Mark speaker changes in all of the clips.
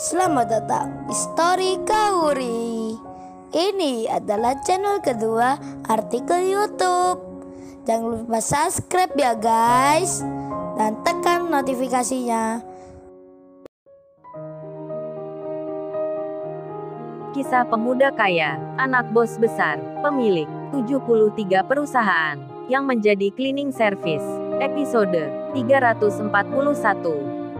Speaker 1: Selamat datang di Story Kauri. Ini adalah channel kedua artikel YouTube. Jangan lupa subscribe ya guys, dan tekan notifikasinya.
Speaker 2: Kisah pemuda kaya, anak bos besar, pemilik 73 perusahaan, yang menjadi cleaning service. Episode 341.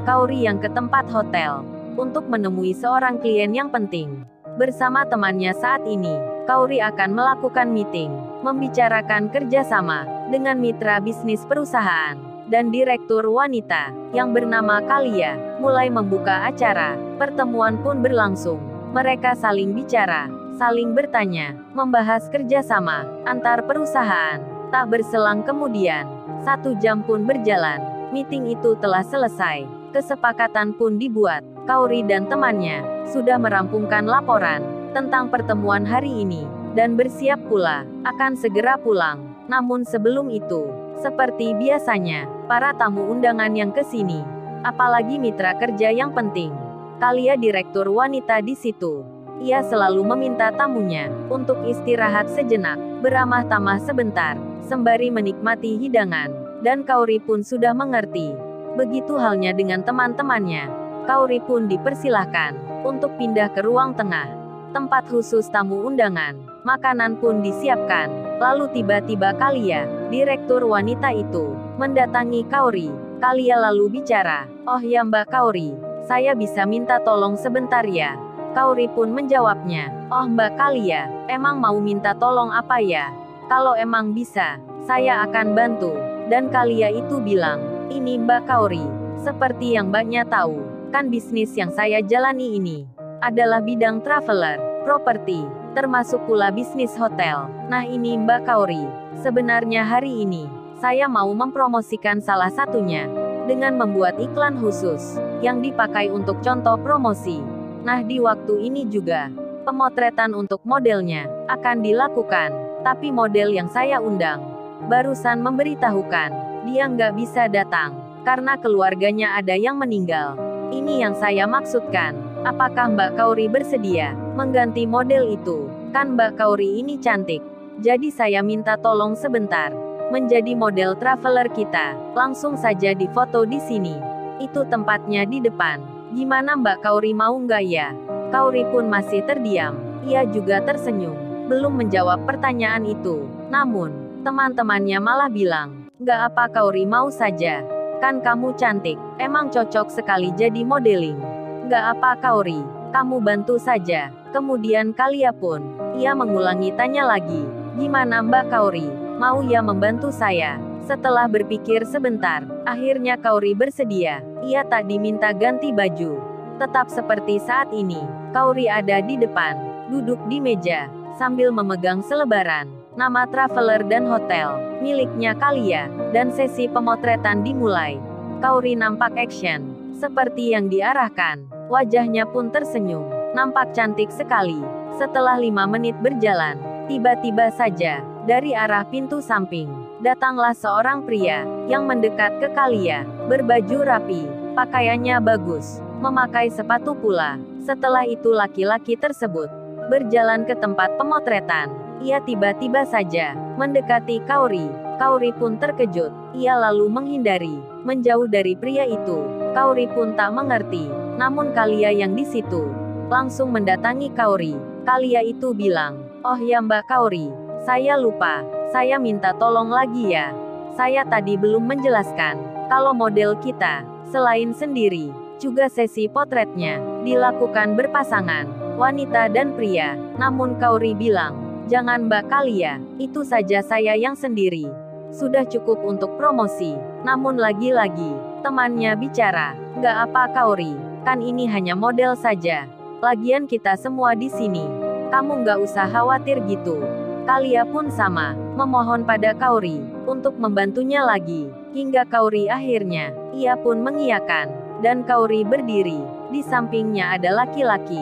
Speaker 2: Kauri yang ke tempat hotel untuk menemui seorang klien yang penting. Bersama temannya saat ini, Kauri akan melakukan meeting, membicarakan kerjasama dengan mitra bisnis perusahaan dan direktur wanita yang bernama Kalia. Mulai membuka acara, pertemuan pun berlangsung. Mereka saling bicara, saling bertanya, membahas kerjasama antar perusahaan. Tak berselang kemudian, 1 jam pun berjalan. Meeting itu telah selesai. Kesepakatan pun dibuat. Kauri dan temannya sudah merampungkan laporan tentang pertemuan hari ini dan bersiap pula akan segera pulang. Namun sebelum itu, seperti biasanya, para tamu undangan yang ke sini, apalagi mitra kerja yang penting, Kalia direktur wanita di situ. Ia selalu meminta tamunya untuk istirahat sejenak, beramah tamah sebentar, sembari menikmati hidangan, dan Kauri pun sudah mengerti. Begitu halnya dengan teman-temannya. Kauri pun dipersilahkan untuk pindah ke ruang tengah, tempat khusus tamu undangan. Makanan pun disiapkan. Lalu tiba-tiba Kalia, direktur wanita itu, mendatangi Kauri. Kalia lalu bicara, "Oh ya Mbak Kauri, saya bisa minta tolong sebentar ya?" Kauri pun menjawabnya, "Oh Mbak Kalia, emang mau minta tolong apa ya? Kalau emang bisa, saya akan bantu." Dan Kalia itu bilang, "Ini Mbak Kauri, seperti yang Mbaknya tahu, kan bisnis yang saya jalani ini adalah bidang traveler, properti, termasuk pula bisnis hotel. Nah ini Mbak Kauri, sebenarnya hari ini, saya mau mempromosikan salah satunya, dengan membuat iklan khusus, yang dipakai untuk contoh promosi. Nah di waktu ini juga, pemotretan untuk modelnya, akan dilakukan. Tapi model yang saya undang, barusan memberitahukan, dia nggak bisa datang, karena keluarganya ada yang meninggal. Ini yang saya maksudkan. Apakah Mbak Kauri bersedia mengganti model itu? Kan Mbak Kauri ini cantik. Jadi saya minta tolong sebentar menjadi model traveler kita. Langsung saja difoto di sini. Itu tempatnya di depan. Gimana Mbak Kauri, mau nggak ya?" Kauri pun masih terdiam. Ia juga tersenyum, belum menjawab pertanyaan itu. Namun, teman-temannya malah bilang, "Nggak apa Kauri, mau saja. Kan kamu cantik, emang cocok sekali jadi modeling. Nggak apa Kauri, kamu bantu saja." Kemudian Kalia pun, ia mengulangi tanya lagi, "Gimana Mbak Kauri, mau ya membantu saya?" Setelah berpikir sebentar, akhirnya Kauri bersedia. Ia tak diminta ganti baju. Tetap seperti saat ini, Kauri ada di depan, duduk di meja, sambil memegang selebaran nama traveler dan hotel miliknya Kalia, dan sesi pemotretan dimulai. Kauri nampak action, seperti yang diarahkan. Wajahnya pun tersenyum, nampak cantik sekali. Setelah 5 menit berjalan, tiba-tiba saja, dari arah pintu samping, datanglah seorang pria, yang mendekat ke Kalia, berbaju rapi, pakaiannya bagus, memakai sepatu pula. Setelah itu laki-laki tersebut berjalan ke tempat pemotretan. Ia tiba-tiba saja mendekati Kauri. Kauri pun terkejut. Ia lalu menghindari, menjauh dari pria itu. Kauri pun tak mengerti. Namun Kalia yang di situ langsung mendatangi Kauri. Kalia itu bilang, "Oh ya Mbak Kauri, saya lupa. Saya minta tolong lagi ya. Saya tadi belum menjelaskan kalau model kita, selain sendiri, juga sesi potretnya dilakukan berpasangan, wanita dan pria." Namun Kauri bilang, "Jangan Mbak Kalia, itu saja saya yang sendiri. Sudah cukup untuk promosi." Namun lagi-lagi, temannya bicara, "Nggak apa Kauri, kan ini hanya model saja. Lagian kita semua di sini. Kamu nggak usah khawatir gitu." Kalia pun sama, memohon pada Kauri, untuk membantunya lagi. Hingga Kauri akhirnya, ia pun mengiyakan, dan Kauri berdiri. Di sampingnya ada laki-laki.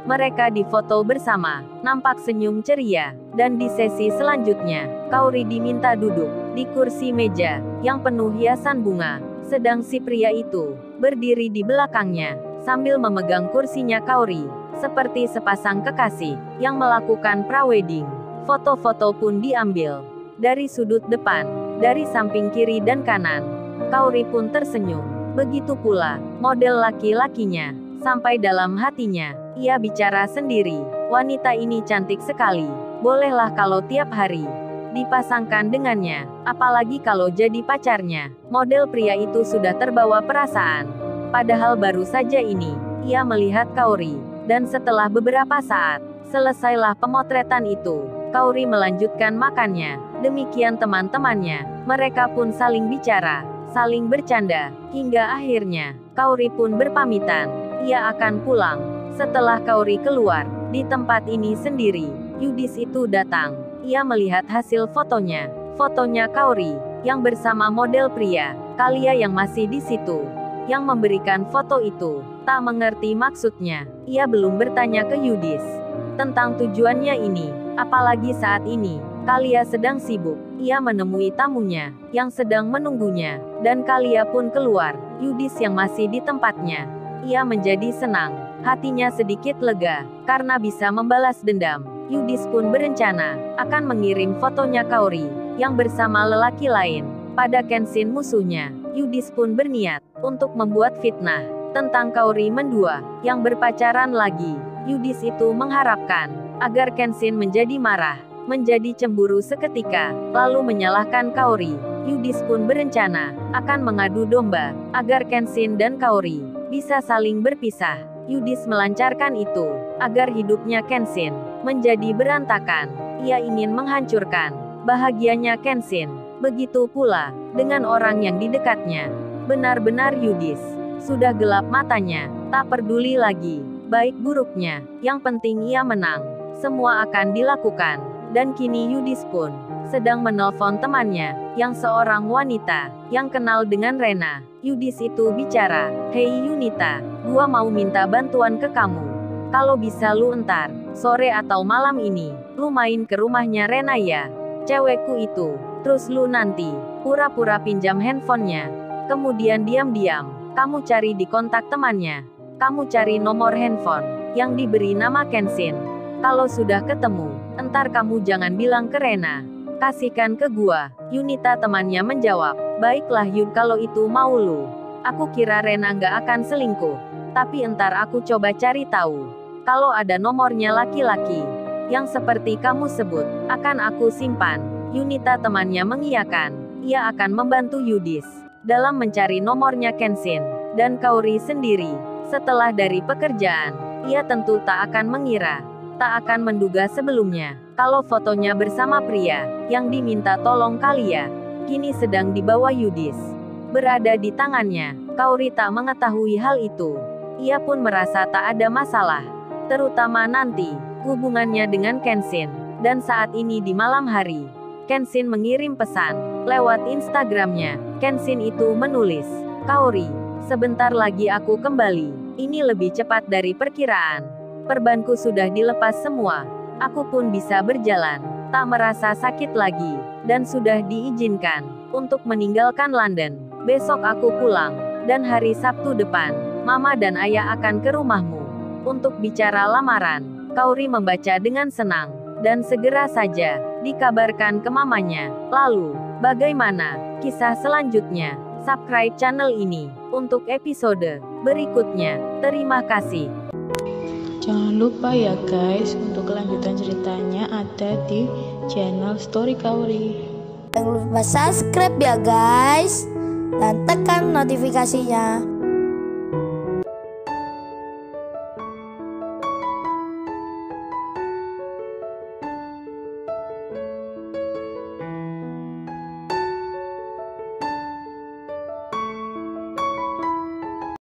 Speaker 2: Mereka difoto bersama, nampak senyum ceria, dan di sesi selanjutnya, Kauri diminta duduk di kursi meja yang penuh hiasan bunga, sedang si pria itu berdiri di belakangnya. sambil memegang kursinya Kaori, seperti sepasang kekasih yang melakukan prawedding. Foto-foto pun diambil dari sudut depan, dari samping kiri dan kanan. Kaori pun tersenyum. Begitu pula model laki-lakinya. Sampai dalam hatinya, ia bicara sendiri, wanita ini cantik sekali. Bolehlah kalau tiap hari dipasangkan dengannya, apalagi kalau jadi pacarnya. Model pria itu sudah terbawa perasaan. Padahal baru saja ini, ia melihat Kaori. Dan setelah beberapa saat, selesailah pemotretan itu. Kaori melanjutkan makannya. Demikian teman-temannya. Mereka pun saling bicara, saling bercanda. Hingga akhirnya, Kaori pun berpamitan. Ia akan pulang. Setelah Kaori keluar, di tempat ini sendiri, Yudis itu datang. Ia melihat hasil fotonya. Fotonya Kaori, yang bersama model pria, Kalia yang masih di situ. Yang memberikan foto itu, tak mengerti maksudnya. Ia belum bertanya ke Yudis tentang tujuannya ini. Apalagi saat ini, Kalia sedang sibuk. Ia menemui tamunya, yang sedang menunggunya. Dan Kalia pun keluar. Yudis yang masih di tempatnya. Ia menjadi senang. Hatinya sedikit lega, karena bisa membalas dendam. Yudis pun berencana akan mengirim fotonya Kaori yang bersama lelaki lain pada Kenshin musuhnya. Yudis pun berniat untuk membuat fitnah tentang Kaori mendua yang berpacaran lagi. Yudis itu mengharapkan agar Kenshin menjadi marah, menjadi cemburu seketika, lalu menyalahkan Kaori. Yudis pun berencana akan mengadu domba agar Kenshin dan Kaori bisa saling berpisah. Yudis melancarkan itu agar hidupnya Kenshin menjadi berantakan. Ia ingin menghancurkan bahagianya Kenshin. Begitu pula dengan orang yang di dekatnya. Benar-benar Yudis sudah gelap matanya, tak peduli lagi baik buruknya. Yang penting ia menang. Semua akan dilakukan. Dan kini Yudis pun sedang menelpon temannya, yang seorang wanita yang kenal dengan Rena. Yudis itu bicara, "Hei Yunita, gua mau minta bantuan ke kamu. Kalau bisa lu entar, sore atau malam ini, lu main ke rumahnya Rena ya. Cewekku itu. Terus lu nanti, pura-pura pinjam handphonenya. Kemudian diam-diam, kamu cari di kontak temannya. Kamu cari nomor handphone yang diberi nama Kenshin. Kalau sudah ketemu, entar kamu jangan bilang ke Rena. Kasihkan ke gua." Yunita temannya menjawab, "Baiklah Yun, kalau itu mau lu. Aku kira Rena nggak akan selingkuh. Tapi entar aku coba cari tahu. Kalau ada nomornya laki-laki yang seperti kamu sebut, akan aku simpan." Yunita temannya mengiyakan. Ia akan membantu Yudis dalam mencari nomornya Kenshin dan Kaori sendiri. Setelah dari pekerjaan, ia tentu tak akan mengira, tak akan menduga sebelumnya, kalau fotonya bersama pria yang diminta tolong Kalia, kini sedang dibawa Yudis. Berada di tangannya, Kaori tak mengetahui hal itu. Ia pun merasa tak ada masalah, terutama nanti, hubungannya dengan Kenshin. Dan saat ini di malam hari, Kenshin mengirim pesan lewat Instagramnya. Kenshin itu menulis, "Kaori, sebentar lagi aku kembali. Ini lebih cepat dari perkiraan. Perbanku sudah dilepas semua. Aku pun bisa berjalan, tak merasa sakit lagi, dan sudah diizinkan untuk meninggalkan London. Besok aku pulang, dan hari Sabtu depan, Mama dan Ayah akan ke rumahmu untuk bicara lamaran." Kaori membaca dengan senang, dan segera saja dikabarkan ke mamanya. Lalu, bagaimana kisah selanjutnya? Subscribe channel ini untuk episode berikutnya. Terima kasih.
Speaker 3: Jangan lupa ya guys, untuk kelanjutan ceritanya ada di channel Story Kaori.
Speaker 1: Jangan lupa subscribe ya guys, dan tekan notifikasinya